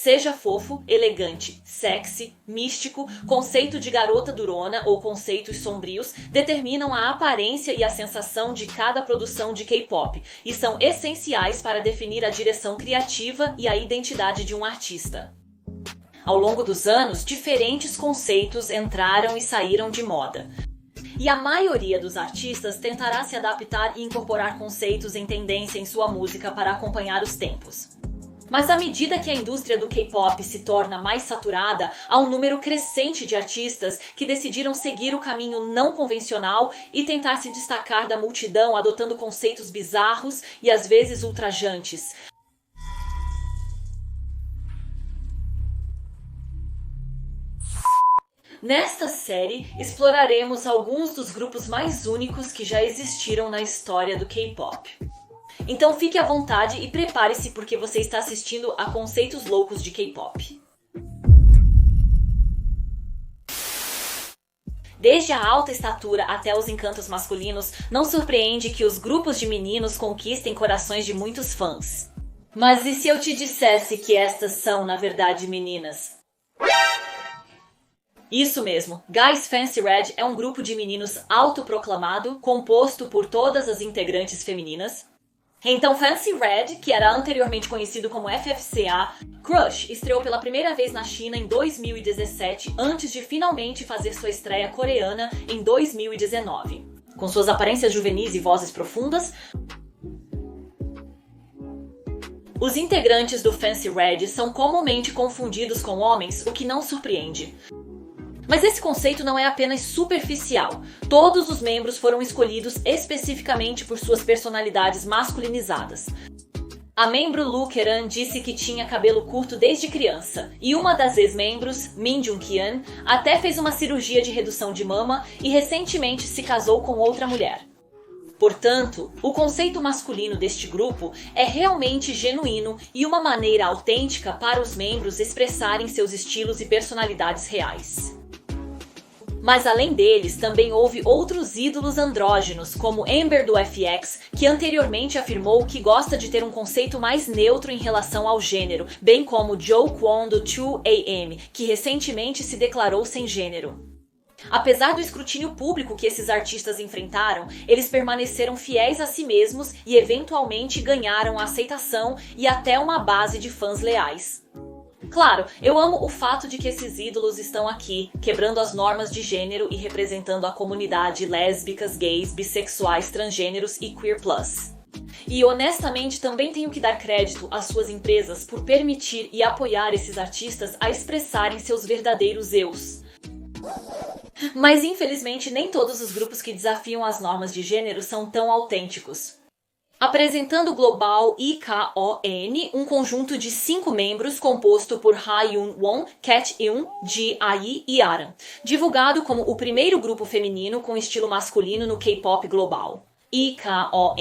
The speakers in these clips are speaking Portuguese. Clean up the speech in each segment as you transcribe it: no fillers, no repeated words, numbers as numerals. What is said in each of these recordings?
Seja fofo, elegante, sexy, místico, conceito de garota durona ou conceitos sombrios determinam a aparência e a sensação de cada produção de K-pop e são essenciais para definir a direção criativa e a identidade de um artista. Ao longo dos anos, diferentes conceitos entraram e saíram de moda. E a maioria dos artistas tentará se adaptar e incorporar conceitos em tendência em sua música para acompanhar os tempos. Mas à medida que a indústria do K-pop se torna mais saturada, há um número crescente de artistas que decidiram seguir o caminho não convencional e tentar se destacar da multidão adotando conceitos bizarros e às vezes ultrajantes. Nesta série, exploraremos alguns dos grupos mais únicos que já existiram na história do K-pop. Então fique à vontade e prepare-se porque você está assistindo a conceitos loucos de K-pop. Desde a alta estatura até os encantos masculinos, não surpreende que os grupos de meninos conquistem corações de muitos fãs. Mas e se eu te dissesse que estas são, na verdade, meninas? Isso mesmo, Guys Fancy Red é um grupo de meninos autoproclamado, composto por todas as integrantes femininas. Então Fancy Red, que era anteriormente conhecido como FFCA, Crush estreou pela primeira vez na China em 2017, antes de finalmente fazer sua estreia coreana em 2019. Com suas aparências juvenis e vozes profundas, os integrantes do Fancy Red são comumente confundidos com homens, o que não surpreende. Mas esse conceito não é apenas superficial. Todos os membros foram escolhidos especificamente por suas personalidades masculinizadas. A membro Lu Keran disse que tinha cabelo curto desde criança, e uma das ex-membros, Min Jung-kyun, até fez uma cirurgia de redução de mama e recentemente se casou com outra mulher. Portanto, o conceito masculino deste grupo é realmente genuíno e uma maneira autêntica para os membros expressarem seus estilos e personalidades reais. Mas além deles, também houve outros ídolos andrógenos, como Ember do FX, que anteriormente afirmou que gosta de ter um conceito mais neutro em relação ao gênero, bem como Joe Kwon do 2AM, que recentemente se declarou sem gênero. Apesar do escrutínio público que esses artistas enfrentaram, eles permaneceram fiéis a si mesmos e eventualmente ganharam a aceitação e até uma base de fãs leais. Claro, eu amo o fato de que esses ídolos estão aqui, quebrando as normas de gênero e representando a comunidade lésbicas, gays, bissexuais, transgêneros e queer+. E honestamente também tenho que dar crédito às suas empresas por permitir e apoiar esses artistas a expressarem seus verdadeiros eus. Mas infelizmente nem todos os grupos que desafiam as normas de gênero são tão autênticos. Apresentando o global IKON, um conjunto de 5 membros composto por Ha Yoon-won, Cat Eun, Ji Ai e Aran, divulgado como o primeiro grupo feminino com estilo masculino no K-pop global. IKON,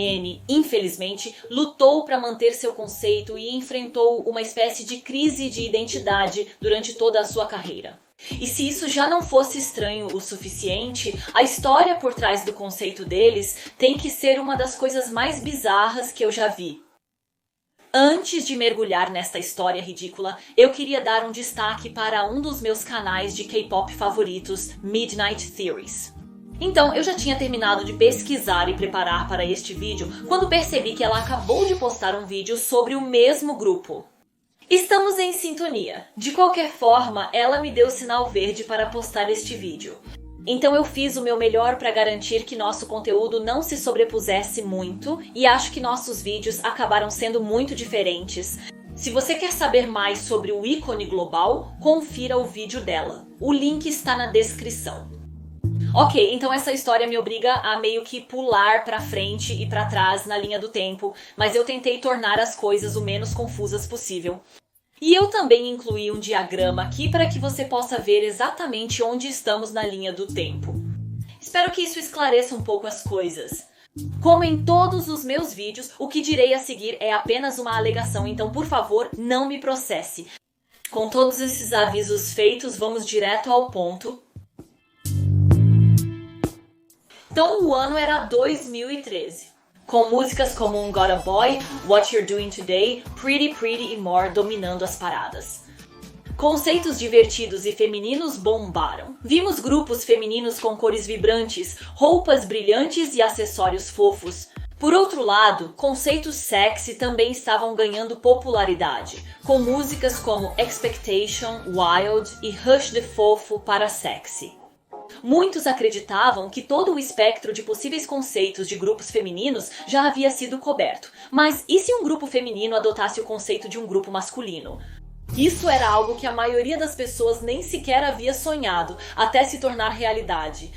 infelizmente, lutou para manter seu conceito e enfrentou uma espécie de crise de identidade durante toda a sua carreira. E se isso já não fosse estranho o suficiente, a história por trás do conceito deles tem que ser uma das coisas mais bizarras que eu já vi. Antes de mergulhar nesta história ridícula, eu queria dar um destaque para um dos meus canais de K-pop favoritos, Midnight Theories. Então, eu já tinha terminado de pesquisar e preparar para este vídeo quando percebi que ela acabou de postar um vídeo sobre o mesmo grupo. Estamos em sintonia. De qualquer forma, ela me deu sinal verde para postar este vídeo. Então eu fiz o meu melhor para garantir que nosso conteúdo não se sobrepusesse muito e acho que nossos vídeos acabaram sendo muito diferentes. Se você quer saber mais sobre o ícone global, confira o vídeo dela. O link está na descrição. Ok, então essa história me obriga a meio que pular pra frente e pra trás na linha do tempo, mas eu tentei tornar as coisas o menos confusas possível. E eu também incluí um diagrama aqui para que você possa ver exatamente onde estamos na linha do tempo. Espero que isso esclareça um pouco as coisas. Como em todos os meus vídeos, o que direi a seguir é apenas uma alegação, então por favor, não me processe. Com todos esses avisos feitos, vamos direto ao ponto. Então o ano era 2013, com músicas como Got a Boy, What You're Doing Today, Pretty Pretty e More dominando as paradas. Conceitos divertidos e femininos bombaram. Vimos grupos femininos com cores vibrantes, roupas brilhantes e acessórios fofos. Por outro lado, conceitos sexy também estavam ganhando popularidade, com músicas como Expectation, Wild e Hush the Fofo para sexy. Muitos acreditavam que todo o espectro de possíveis conceitos de grupos femininos já havia sido coberto, mas e se um grupo feminino adotasse o conceito de um grupo masculino? Isso era algo que a maioria das pessoas nem sequer havia sonhado, até se tornar realidade.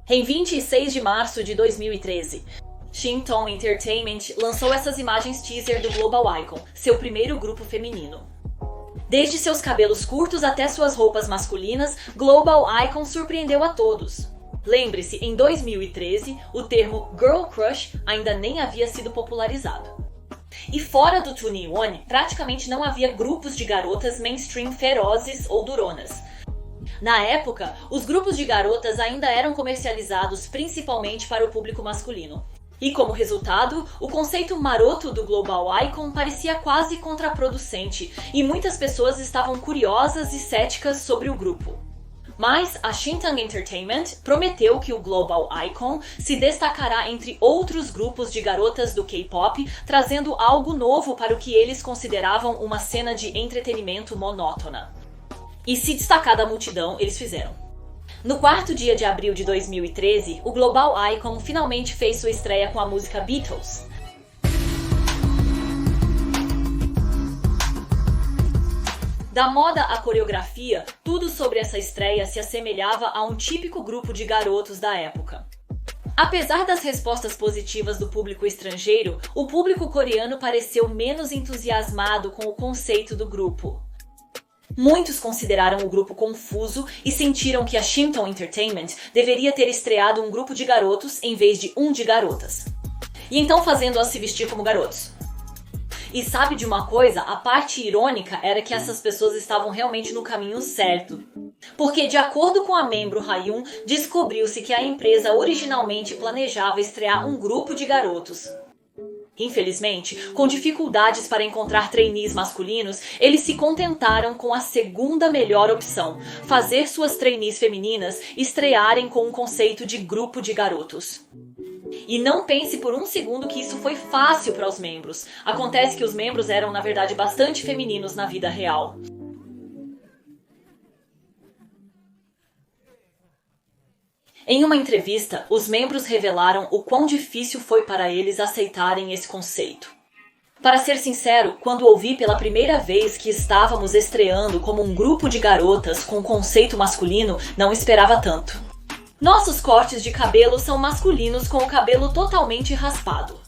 Em 26 de março de 2013, Shinton Entertainment lançou essas imagens teaser do Global Icon, seu primeiro grupo feminino. Desde seus cabelos curtos até suas roupas masculinas, Global Icon surpreendeu a todos. Lembre-se, em 2013, o termo Girl Crush ainda nem havia sido popularizado. E fora do 2NE1, praticamente não havia grupos de garotas mainstream ferozes ou duronas. Na época, os grupos de garotas ainda eram comercializados principalmente para o público masculino. E como resultado, o conceito maroto do Global Icon parecia quase contraproducente, e muitas pessoas estavam curiosas e céticas sobre o grupo. Mas a Shinton Entertainment prometeu que o Global Icon se destacará entre outros grupos de garotas do K-pop, trazendo algo novo para o que eles consideravam uma cena de entretenimento monótona. E se destacar da multidão, eles fizeram. No quarto dia de abril de 2013, o Global Icon finalmente fez sua estreia com a música Beatles. Da moda à coreografia, tudo sobre essa estreia se assemelhava a um típico grupo de garotos da época. Apesar das respostas positivas do público estrangeiro, o público coreano pareceu menos entusiasmado com o conceito do grupo. Muitos consideraram o grupo confuso e sentiram que a Shinton Entertainment deveria ter estreado um grupo de garotos em vez de um de garotas. E então fazendo-as se vestir como garotos. E sabe de uma coisa? A parte irônica era que essas pessoas estavam realmente no caminho certo. Porque, de acordo com a membro Hyun, descobriu-se que a empresa originalmente planejava estrear um grupo de garotos. Infelizmente, com dificuldades para encontrar trainees masculinos, eles se contentaram com a segunda melhor opção, fazer suas trainees femininas estrearem com um conceito de grupo de garotos. E não pense por um segundo que isso foi fácil para os membros. Acontece que os membros eram, na verdade, bastante femininos na vida real. Em uma entrevista, os membros revelaram o quão difícil foi para eles aceitarem esse conceito. Para ser sincero, quando ouvi pela primeira vez que estávamos estreando como um grupo de garotas com conceito masculino, não esperava tanto. Nossos cortes de cabelo são masculinos com o cabelo totalmente raspado.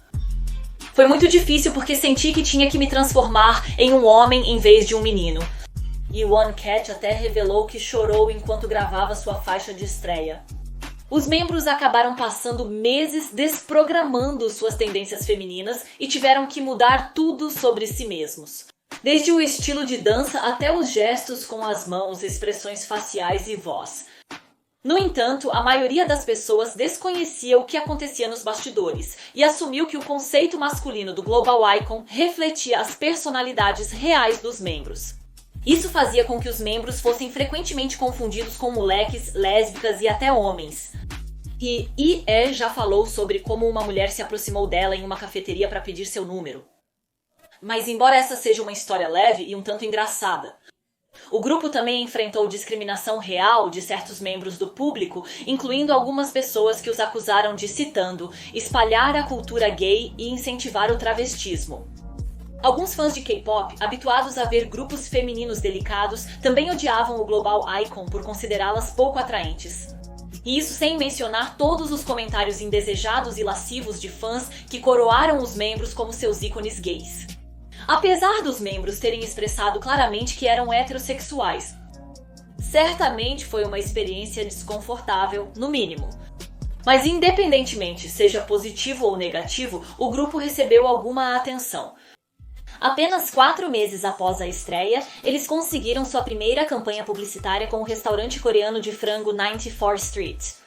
Foi muito difícil porque senti que tinha que me transformar em um homem em vez de um menino. E One Cat até revelou que chorou enquanto gravava sua faixa de estreia. Os membros acabaram passando meses desprogramando suas tendências femininas e tiveram que mudar tudo sobre si mesmos. Desde o estilo de dança até os gestos com as mãos, expressões faciais e voz. No entanto, a maioria das pessoas desconhecia o que acontecia nos bastidores e assumiu que o conceito masculino do Global Icon refletia as personalidades reais dos membros. Isso fazia com que os membros fossem frequentemente confundidos com moleques, lésbicas e até homens. E IE já falou sobre como uma mulher se aproximou dela em uma cafeteria para pedir seu número. Mas embora essa seja uma história leve e um tanto engraçada, o grupo também enfrentou discriminação real de certos membros do público, incluindo algumas pessoas que os acusaram de, citando, espalhar a cultura gay e incentivar o travestismo. Alguns fãs de K-pop, habituados a ver grupos femininos delicados, também odiavam o Global Icon por considerá-las pouco atraentes. E isso sem mencionar todos os comentários indesejados e lascivos de fãs que coroaram os membros como seus ícones gays. Apesar dos membros terem expressado claramente que eram heterossexuais, certamente foi uma experiência desconfortável, no mínimo. Mas independentemente seja positivo ou negativo, o grupo recebeu alguma atenção. Apenas 4 meses após a estreia, eles conseguiram sua primeira campanha publicitária com o restaurante coreano de frango 94th Street.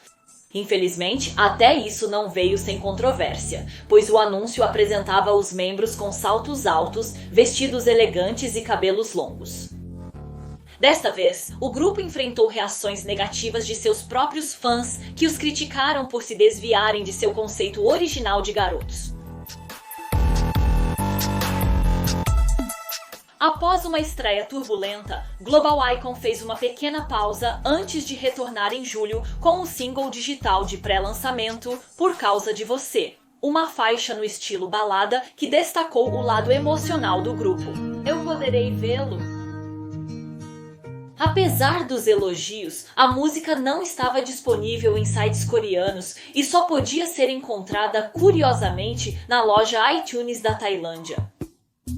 Infelizmente, até isso não veio sem controvérsia, pois o anúncio apresentava os membros com saltos altos, vestidos elegantes e cabelos longos. Desta vez, o grupo enfrentou reações negativas de seus próprios fãs que os criticaram por se desviarem de seu conceito original de garotos. Após uma estreia turbulenta, Global Icon fez uma pequena pausa antes de retornar em julho com um single digital de pré-lançamento Por Causa de Você, uma faixa no estilo balada que destacou o lado emocional do grupo. Eu poderei vê-lo? Apesar dos elogios, a música não estava disponível em sites coreanos e só podia ser encontrada curiosamente na loja iTunes da Tailândia.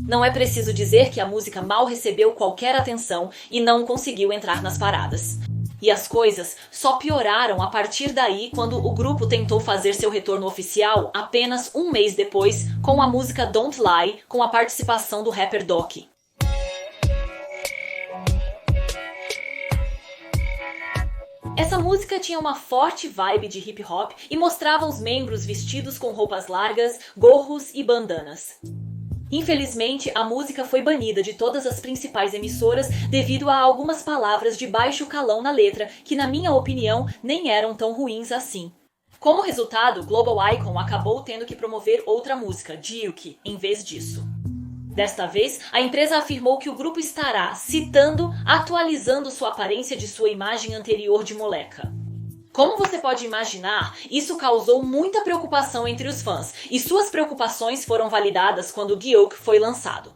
Não é preciso dizer que a música mal recebeu qualquer atenção e não conseguiu entrar nas paradas. E as coisas só pioraram a partir daí quando o grupo tentou fazer seu retorno oficial apenas um mês depois com a música Don't Lie, com a participação do rapper Doc. Essa música tinha uma forte vibe de hip hop e mostrava os membros vestidos com roupas largas, gorros e bandanas. Infelizmente, a música foi banida de todas as principais emissoras devido a algumas palavras de baixo calão na letra que, na minha opinião, nem eram tão ruins assim. Como resultado, Global Icon acabou tendo que promover outra música, Jiuki, em vez disso. Desta vez, a empresa afirmou que o grupo estará, citando, atualizando sua aparência de sua imagem anterior de moleca. Como você pode imaginar, isso causou muita preocupação entre os fãs, e suas preocupações foram validadas quando Gyeok foi lançado.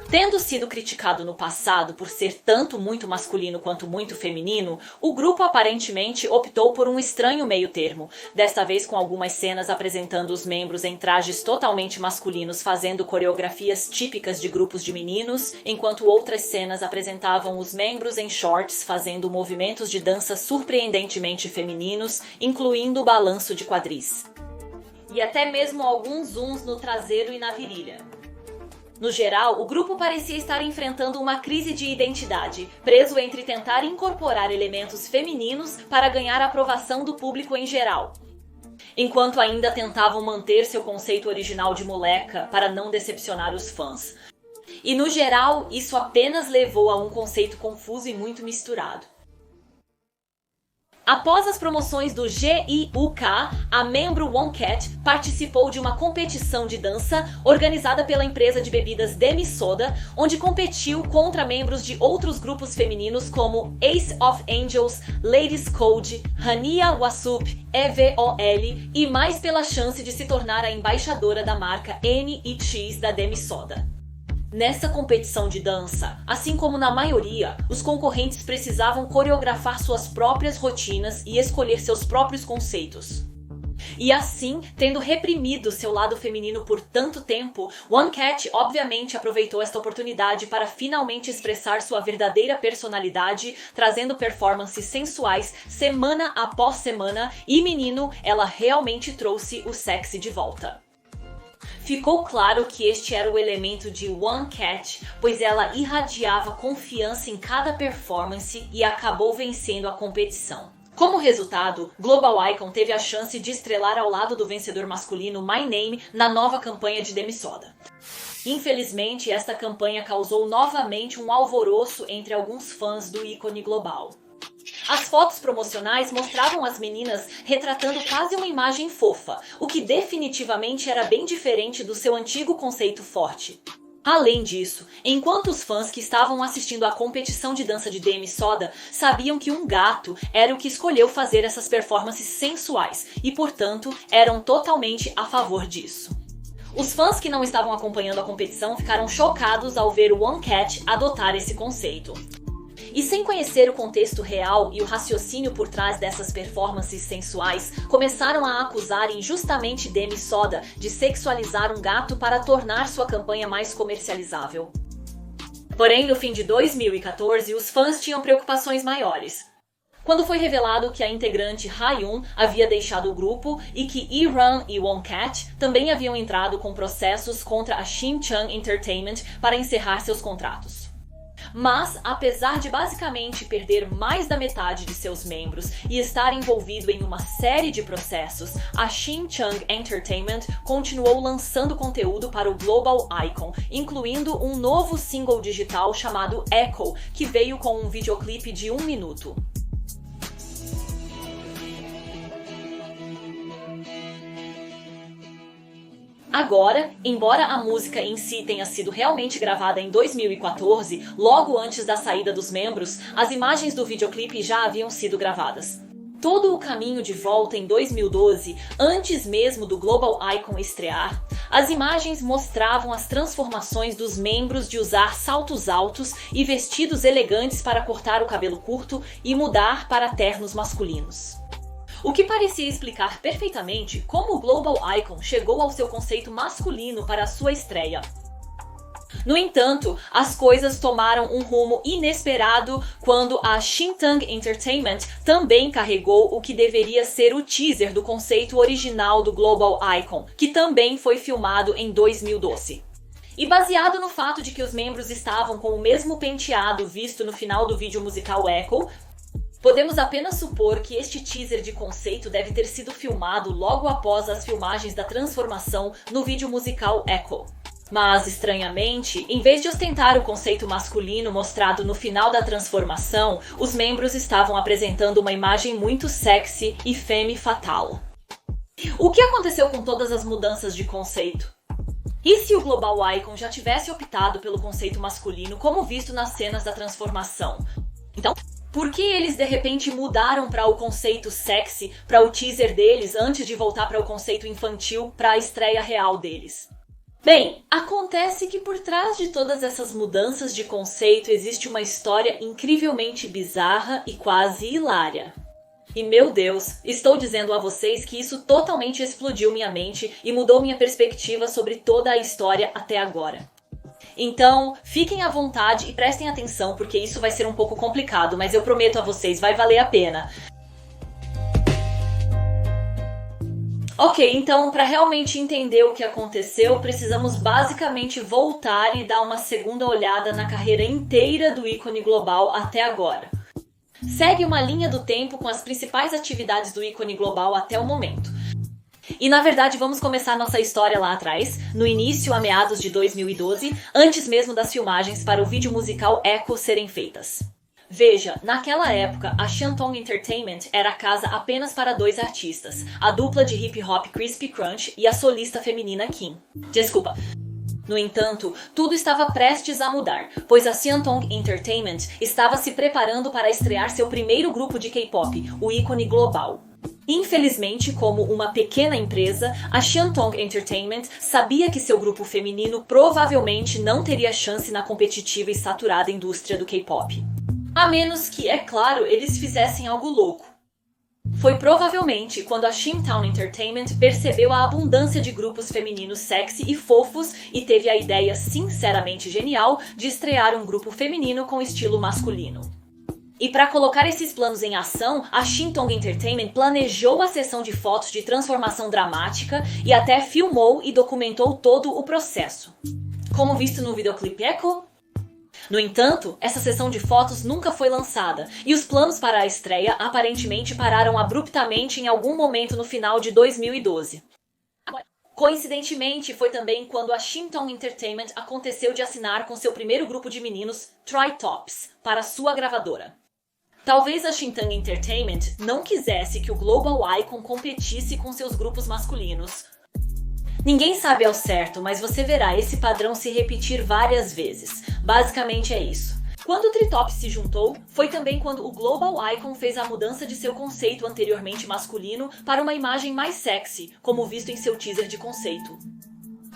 Tendo sido criticado no passado por ser tanto muito masculino quanto muito feminino, o grupo aparentemente optou por um estranho meio termo, desta vez com algumas cenas apresentando os membros em trajes totalmente masculinos fazendo coreografias típicas de grupos de meninos, enquanto outras cenas apresentavam os membros em shorts fazendo movimentos de dança surpreendentemente femininos, incluindo o balanço de quadris. E até mesmo alguns zooms no traseiro e na virilha. No geral, o grupo parecia estar enfrentando uma crise de identidade, preso entre tentar incorporar elementos femininos para ganhar a aprovação do público em geral, enquanto ainda tentavam manter seu conceito original de moleca para não decepcionar os fãs. E no geral, isso apenas levou a um conceito confuso e muito misturado. Após as promoções do GIUK, a membro Woncat participou de uma competição de dança organizada pela empresa de bebidas Demi Soda, onde competiu contra membros de outros grupos femininos como Ace of Angels, Ladies Code, Hania Wasup, EVOL e mais pela chance de se tornar a embaixadora da marca NYX da Demi Soda. Nessa competição de dança, assim como na maioria, os concorrentes precisavam coreografar suas próprias rotinas e escolher seus próprios conceitos. E assim, tendo reprimido seu lado feminino por tanto tempo, Woncat obviamente aproveitou esta oportunidade para finalmente expressar sua verdadeira personalidade, trazendo performances sensuais semana após semana e menino, ela realmente trouxe o sexy de volta. Ficou claro que este era o elemento de Woncat, pois ela irradiava confiança em cada performance e acabou vencendo a competição. Como resultado, Global Icon teve a chance de estrelar ao lado do vencedor masculino My Name na nova campanha de Demi Soda. Infelizmente, esta campanha causou novamente um alvoroço entre alguns fãs do ícone global. As fotos promocionais mostravam as meninas retratando quase uma imagem fofa, o que definitivamente era bem diferente do seu antigo conceito forte. Além disso, enquanto os fãs que estavam assistindo à competição de dança de Demi Soda sabiam que um gato era o que escolheu fazer essas performances sensuais e, portanto, eram totalmente a favor disso. Os fãs que não estavam acompanhando a competição ficaram chocados ao ver o Woncat adotar esse conceito. E sem conhecer o contexto real e o raciocínio por trás dessas performances sensuais, começaram a acusar injustamente Demi Soda de sexualizar um gato para tornar sua campanha mais comercializável. Porém, no fim de 2014, os fãs tinham preocupações maiores. Quando foi revelado que a integrante Ha-yoon havia deixado o grupo e que E-Run e Woncat também haviam entrado com processos contra a Shim Chang Entertainment para encerrar seus contratos. Mas, apesar de basicamente perder mais da metade de seus membros e estar envolvido em uma série de processos, a Shin Chung Entertainment continuou lançando conteúdo para o Global Icon, incluindo um novo single digital chamado Echo, que veio com um videoclipe de 1 minuto. Agora, embora a música em si tenha sido realmente gravada em 2014, logo antes da saída dos membros, as imagens do videoclipe já haviam sido gravadas. Todo o caminho de volta em 2012, antes mesmo do Global Icon estrear, as imagens mostravam as transformações dos membros de usar saltos altos e vestidos elegantes para cortar o cabelo curto e mudar para ternos masculinos. O que parecia explicar perfeitamente como o Global Icon chegou ao seu conceito masculino para a sua estreia. No entanto, as coisas tomaram um rumo inesperado quando a Shin Chung Entertainment também carregou o que deveria ser o teaser do conceito original do Global Icon, que também foi filmado em 2012. E baseado no fato de que os membros estavam com o mesmo penteado visto no final do vídeo musical Echo, podemos apenas supor que este teaser de conceito deve ter sido filmado logo após as filmagens da transformação no vídeo musical Echo. Mas, estranhamente, em vez de ostentar o conceito masculino mostrado no final da transformação, os membros estavam apresentando uma imagem muito sexy e femme fatale. O que aconteceu com todas as mudanças de conceito? E se o Global Icon já tivesse optado pelo conceito masculino como visto nas cenas da transformação? Então, por que eles de repente mudaram para o conceito sexy, para o teaser deles, antes de voltar para o conceito infantil, para a estreia real deles? Bem, acontece que por trás de todas essas mudanças de conceito existe uma história incrivelmente bizarra e quase hilária. E meu Deus, estou dizendo a vocês que isso totalmente explodiu minha mente e mudou minha perspectiva sobre toda a história até agora. Então, fiquem à vontade e prestem atenção porque isso vai ser um pouco complicado, mas eu prometo a vocês, vai valer a pena. Ok, então para realmente entender o que aconteceu, precisamos basicamente voltar e dar uma segunda olhada na carreira inteira do ícone global até agora. Segue uma linha do tempo com as principais atividades do ícone global até o momento. E na verdade vamos começar nossa história lá atrás, no início a meados de 2012, antes mesmo das filmagens para o vídeo musical Echo serem feitas. Veja, naquela época a Shantung Entertainment era casa apenas para 2 artistas, a dupla de hip hop Crispy Crunch e a solista feminina Kim. Desculpa. No entanto, tudo estava prestes a mudar, pois a Shantung Entertainment estava se preparando para estrear seu primeiro grupo de K-pop, o ícone global. Infelizmente, como uma pequena empresa, a Shantung Entertainment sabia que seu grupo feminino provavelmente não teria chance na competitiva e saturada indústria do K-pop. A menos que, é claro, eles fizessem algo louco. Foi provavelmente quando a Shintown Entertainment percebeu a abundância de grupos femininos sexy e fofos e teve a ideia sinceramente genial de estrear um grupo feminino com estilo masculino. E para colocar esses planos em ação, a Shintung Entertainment planejou a sessão de fotos de transformação dramática e até filmou e documentou todo o processo. Como visto no videoclipe Echo. No entanto, essa sessão de fotos nunca foi lançada, e os planos para a estreia aparentemente pararam abruptamente em algum momento no final de 2012. Coincidentemente, foi também quando a Shintown Entertainment aconteceu de assinar com seu primeiro grupo de meninos, Tri-Tops, para sua gravadora. Talvez a Shintown Entertainment não quisesse que o Global Icon competisse com seus grupos masculinos. Ninguém sabe ao certo, mas você verá esse padrão se repetir várias vezes. Basicamente é isso. Quando o Tri-Tops se juntou, foi também quando o Global Icon fez a mudança de seu conceito anteriormente masculino para uma imagem mais sexy, como visto em seu teaser de conceito.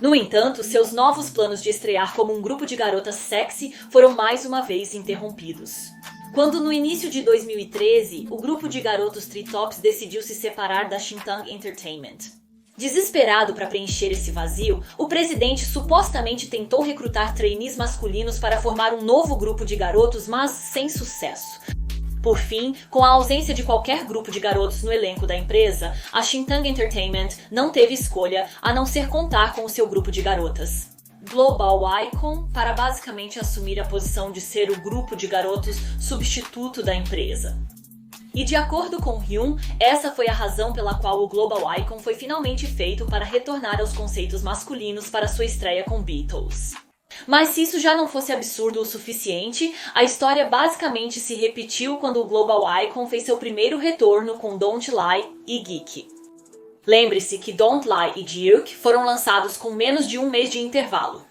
No entanto, seus novos planos de estrear como um grupo de garotas sexy foram mais uma vez interrompidos. Quando no início de 2013, o grupo de garotos Tri-Tops decidiu se separar da Shintown Entertainment. Desesperado para preencher esse vazio, o presidente supostamente tentou recrutar trainees masculinos para formar um novo grupo de garotos, mas sem sucesso. Por fim, com a ausência de qualquer grupo de garotos no elenco da empresa, a Shintown Entertainment não teve escolha a não ser contar com o seu grupo de garotas. Global Icon para basicamente assumir a posição de ser o grupo de garotos substituto da empresa. E de acordo com Hyun, essa foi a razão pela qual o Global Icon foi finalmente feito para retornar aos conceitos masculinos para sua estreia com Beatles. Mas se isso já não fosse absurdo o suficiente, a história basicamente se repetiu quando o Global Icon fez seu primeiro retorno com Don't Lie e Geek. Lembre-se que Don't Lie e Duke foram lançados com menos de um mês de intervalo.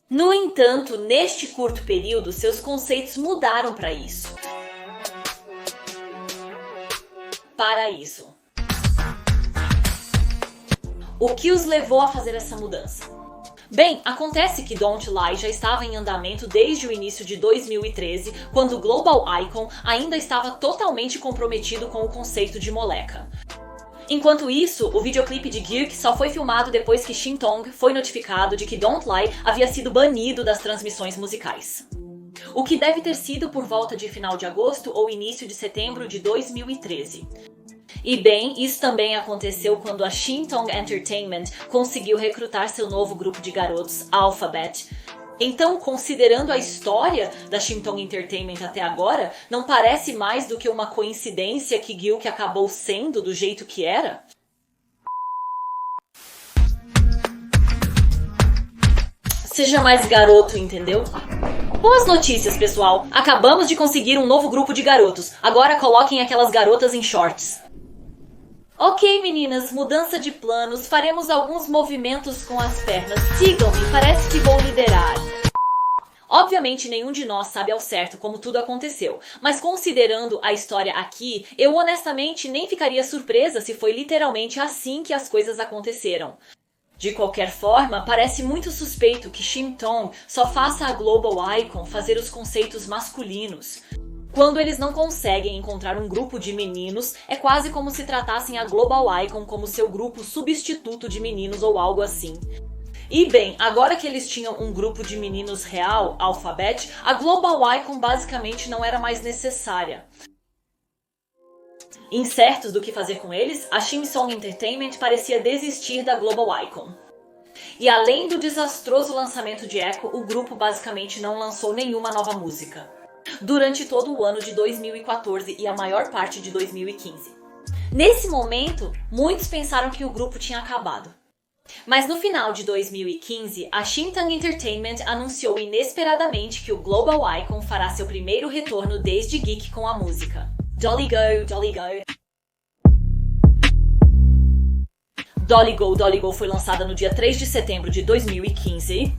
No entanto, neste curto período, seus conceitos mudaram para isso. O que os levou a fazer essa mudança? Bem, acontece que Don't Lie já estava em andamento desde o início de 2013, quando o Global Icon ainda estava totalmente comprometido com o conceito de moleca. Enquanto isso, o videoclipe de Geek só foi filmado depois que Shin Tong foi notificado de que Don't Lie havia sido banido das transmissões musicais. O que deve ter sido por volta de final de agosto ou início de setembro de 2013. E bem, isso também aconteceu quando a Shin Tong Entertainment conseguiu recrutar seu novo grupo de garotos, Alphabet. Então, considerando a história da Shin Tong Entertainment até agora, não parece mais do que uma coincidência que Gilk acabou sendo do jeito que era? Seja mais garoto, entendeu? Boas notícias, pessoal! Acabamos de conseguir um novo grupo de garotos. Agora coloquem aquelas garotas em shorts. Ok, meninas, mudança de planos. Faremos alguns movimentos com as pernas. Sigam-me, parece que vou liderar. Obviamente, nenhum de nós sabe ao certo como tudo aconteceu, mas considerando a história aqui, eu honestamente nem ficaria surpresa se foi literalmente assim que as coisas aconteceram. De qualquer forma, parece muito suspeito que Shin Tong só faça a Global Icon fazer os conceitos masculinos. Quando eles não conseguem encontrar um grupo de meninos, é quase como se tratassem a Global Icon como seu grupo substituto de meninos ou algo assim. E bem, agora que eles tinham um grupo de meninos real, Alphabet, a Global Icon basicamente não era mais necessária. Incertos do que fazer com eles, a Shin Tong Entertainment parecia desistir da Global Icon. E além do desastroso lançamento de Echo, o grupo basicamente não lançou nenhuma nova música durante todo o ano de 2014 e a maior parte de 2015. Nesse momento, muitos pensaram que o grupo tinha acabado. Mas no final de 2015, a Shin Tong Entertainment anunciou inesperadamente que o Global Icon fará seu primeiro retorno desde Geek com a música Dolly Go, Dolly Go. Dolly Go, Dolly Go foi lançada no dia 3 de setembro de 2015.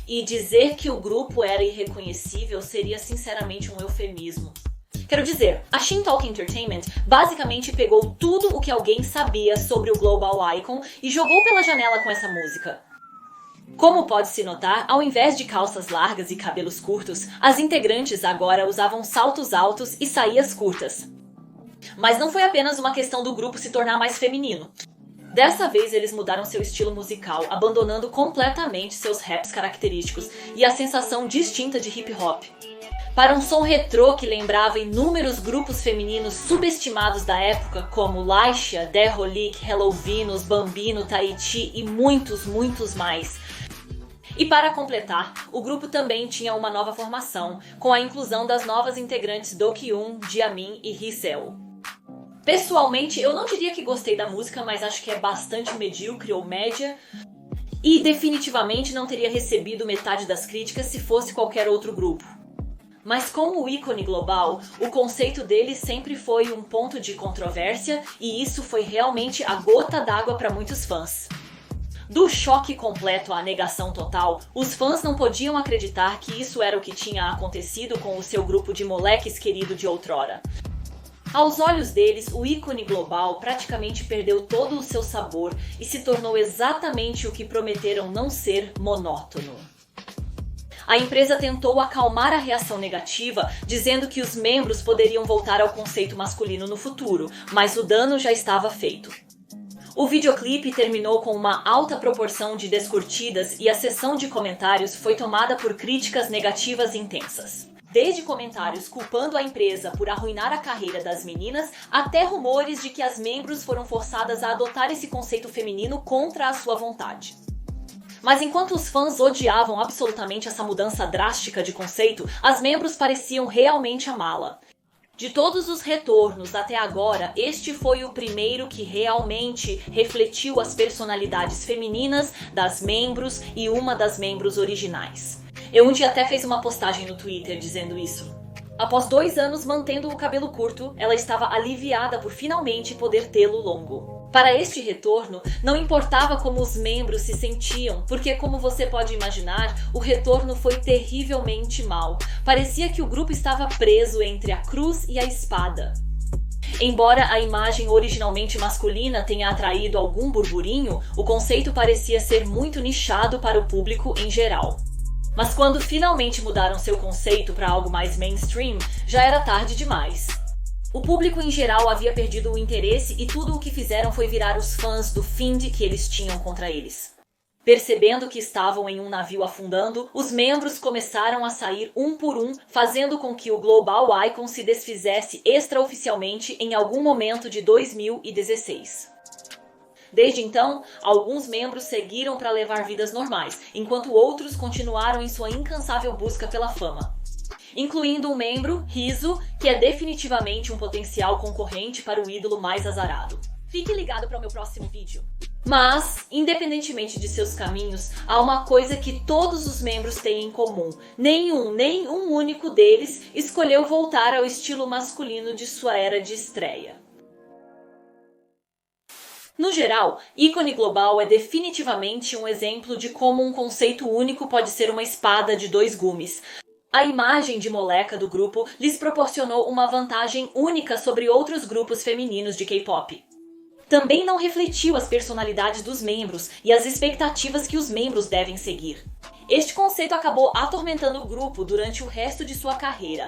E dizer que o grupo era irreconhecível seria sinceramente um eufemismo. Quero dizer, a Shin Tong Entertainment basicamente pegou tudo o que alguém sabia sobre o Global Icon e jogou pela janela com essa música. Como pode-se notar, ao invés de calças largas e cabelos curtos, as integrantes agora usavam saltos altos e saias curtas. Mas não foi apenas uma questão do grupo se tornar mais feminino. Dessa vez eles mudaram seu estilo musical, abandonando completamente seus raps característicos e a sensação distinta de hip hop. Para um som retrô que lembrava inúmeros grupos femininos subestimados da época, como Laisha, Derholic, Hello Venus, Bambino, Tahiti e muitos, muitos mais. E para completar, o grupo também tinha uma nova formação, com a inclusão das novas integrantes Do Kyun, Jiamin e Hee-seo. Pessoalmente, eu não diria que gostei da música, mas acho que é bastante medíocre ou média. E definitivamente não teria recebido metade das críticas se fosse qualquer outro grupo. Mas como o ícone global, o conceito dele sempre foi um ponto de controvérsia e isso foi realmente a gota d'água para muitos fãs. Do choque completo à negação total, os fãs não podiam acreditar que isso era o que tinha acontecido com o seu grupo de moleques querido de outrora. Aos olhos deles, o ícone global praticamente perdeu todo o seu sabor e se tornou exatamente o que prometeram não ser: monótono. A empresa tentou acalmar a reação negativa, dizendo que os membros poderiam voltar ao conceito masculino no futuro, mas o dano já estava feito. O videoclipe terminou com uma alta proporção de descurtidas e a seção de comentários foi tomada por críticas negativas intensas. Desde comentários culpando a empresa por arruinar a carreira das meninas, até rumores de que as membros foram forçadas a adotar esse conceito feminino contra a sua vontade. Mas enquanto os fãs odiavam absolutamente essa mudança drástica de conceito, as membros pareciam realmente amá-la. De todos os retornos até agora, este foi o primeiro que realmente refletiu as personalidades femininas das membros e uma das membros originais. Eu um dia até fez uma postagem no Twitter dizendo isso. Após 2 anos mantendo o cabelo curto, ela estava aliviada por finalmente poder tê-lo longo. Para este retorno, não importava como os membros se sentiam, porque como você pode imaginar, o retorno foi terrivelmente mau. Parecia que o grupo estava preso entre a cruz e a espada. Embora a imagem originalmente masculina tenha atraído algum burburinho, o conceito parecia ser muito nichado para o público em geral. Mas quando finalmente mudaram seu conceito para algo mais mainstream, já era tarde demais. O público em geral havia perdido o interesse e tudo o que fizeram foi virar os fãs do Find que eles tinham contra eles. Percebendo que estavam em um navio afundando, os membros começaram a sair um por um, fazendo com que o Global Icon se desfizesse extraoficialmente em algum momento de 2016. Desde então, alguns membros seguiram para levar vidas normais, enquanto outros continuaram em sua incansável busca pela fama. Incluindo um membro, Riso, que é definitivamente um potencial concorrente para o ídolo mais azarado. Fique ligado para o meu próximo vídeo. Mas, independentemente de seus caminhos, há uma coisa que todos os membros têm em comum. Nenhum único deles escolheu voltar ao estilo masculino de sua era de estreia. No geral, ícone global é definitivamente um exemplo de como um conceito único pode ser uma espada de 2 gumes. A imagem de moleca do grupo lhes proporcionou uma vantagem única sobre outros grupos femininos de K-pop. Também não refletiu as personalidades dos membros e as expectativas que os membros devem seguir. Este conceito acabou atormentando o grupo durante o resto de sua carreira.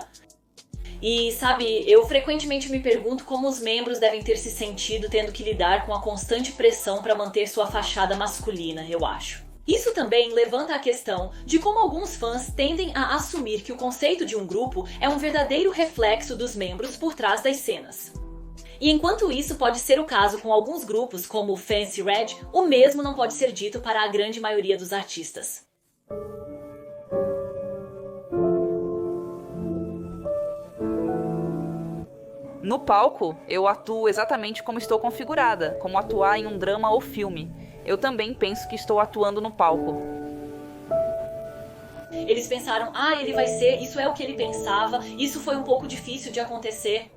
E, sabe, eu frequentemente me pergunto como os membros devem ter se sentido tendo que lidar com a constante pressão para manter sua fachada masculina, eu acho. Isso também levanta a questão de como alguns fãs tendem a assumir que o conceito de um grupo é um verdadeiro reflexo dos membros por trás das cenas. E enquanto isso pode ser o caso com alguns grupos, como o Fancy Red, o mesmo não pode ser dito para a grande maioria dos artistas. No palco, eu atuo exatamente como estou configurada, como atuar em um drama ou filme. Eu também penso que estou atuando no palco. Eles pensaram, ele vai ser, isso é o que ele pensava, isso foi um pouco difícil de acontecer.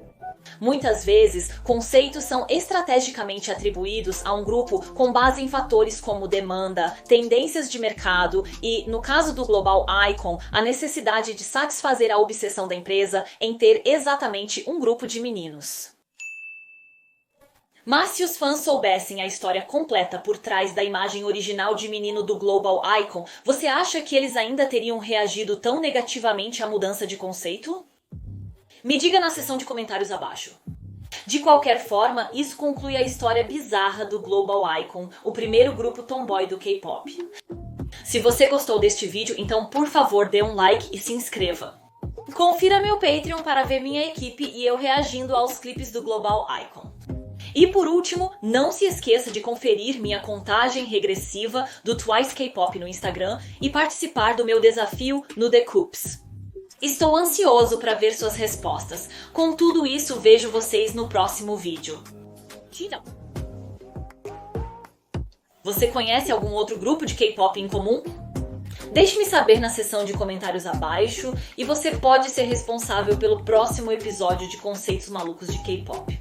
Muitas vezes, conceitos são estrategicamente atribuídos a um grupo com base em fatores como demanda, tendências de mercado e, no caso do Global Icon, a necessidade de satisfazer a obsessão da empresa em ter exatamente um grupo de meninos. Mas se os fãs soubessem a história completa por trás da imagem original de menino do Global Icon, você acha que eles ainda teriam reagido tão negativamente à mudança de conceito? Me diga na seção de comentários abaixo. De qualquer forma, isso conclui a história bizarra do Global Icon, o primeiro grupo tomboy do K-pop. Se você gostou deste vídeo, então por favor dê um like e se inscreva. Confira meu Patreon para ver minha equipe e eu reagindo aos clipes do Global Icon. E por último, não se esqueça de conferir minha contagem regressiva do Twice K-pop no Instagram e participar do meu desafio no The Coops. Estou ansioso para ver suas respostas. Com tudo isso, vejo vocês no próximo vídeo. Tchau! Você conhece algum outro grupo de K-pop em comum? Deixe-me saber na seção de comentários abaixo e você pode ser responsável pelo próximo episódio de Conceitos Malucos de K-pop.